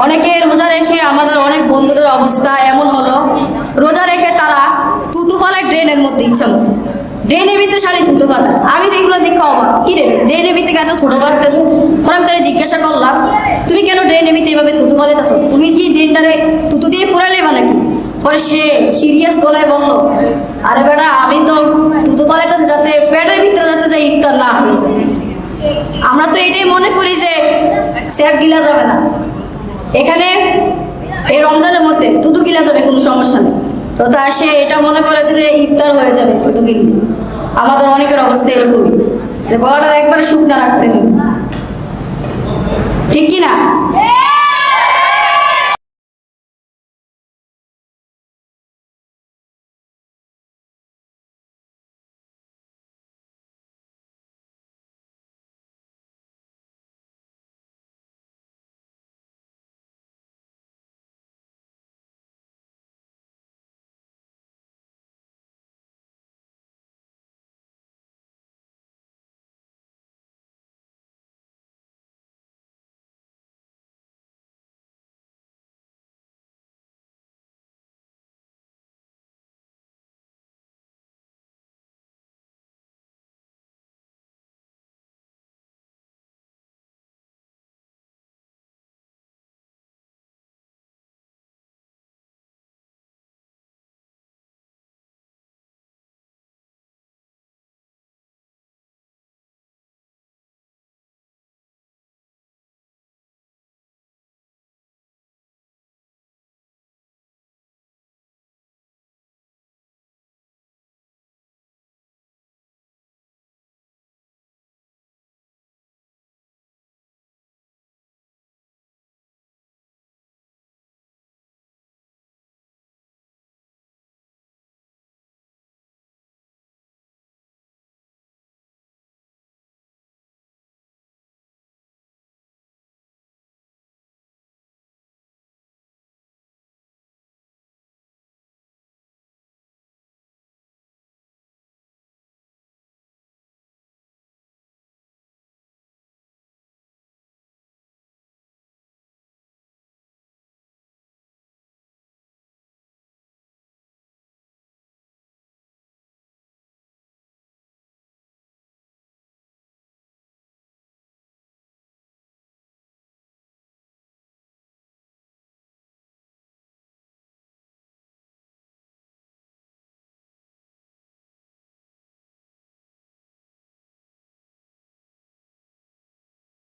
অনেকে রোজা রেখে আমাদের অনেক বন্ধুদের অবস্থা এমন হলো, রোজা রেখে তারা থুতু ফেলায় ড্রেনের মধ্যে ইচ্ছা মতো। ড্রেনের ভিতরে শালি থুতু ফেলা, আমি তো এগুলো দেখে অবাক, কি রে ড্রেনের ভিতরে এত ছোট বাড়তেছে। পরে আমি তারা জিজ্ঞাসা করলাম, তুমি কেন ড্রেনের ভিতরে এইভাবে থুতু ফেলাইতেছো? তুমি কি ড্রেনটারে থুতু দিয়ে ফুরাইলেবা নাকি? পরে সে সিরিয়াস গলায় বললো, আরে বেটা আমি তো থুতু ফেলাইতেছি যাতে পেটের ভিতরে যাতে যে ইফতার না হয়েছে। আমরা তো এটাই মনে করি যে স্যাপ গিলা যাবে না, এখানে এই রমজানের মধ্যে থুতু গিলা যাবে, কোনো সমস্যা নেই। তো তা সে এটা মনে করেছে যে ইফতার হয়ে যাবে থুতু গিলে। আমাদের অনেকের অবস্থা এরকমই, গলাটা একবারে শুকনা রাখতে হবে, ঠিক কিনা?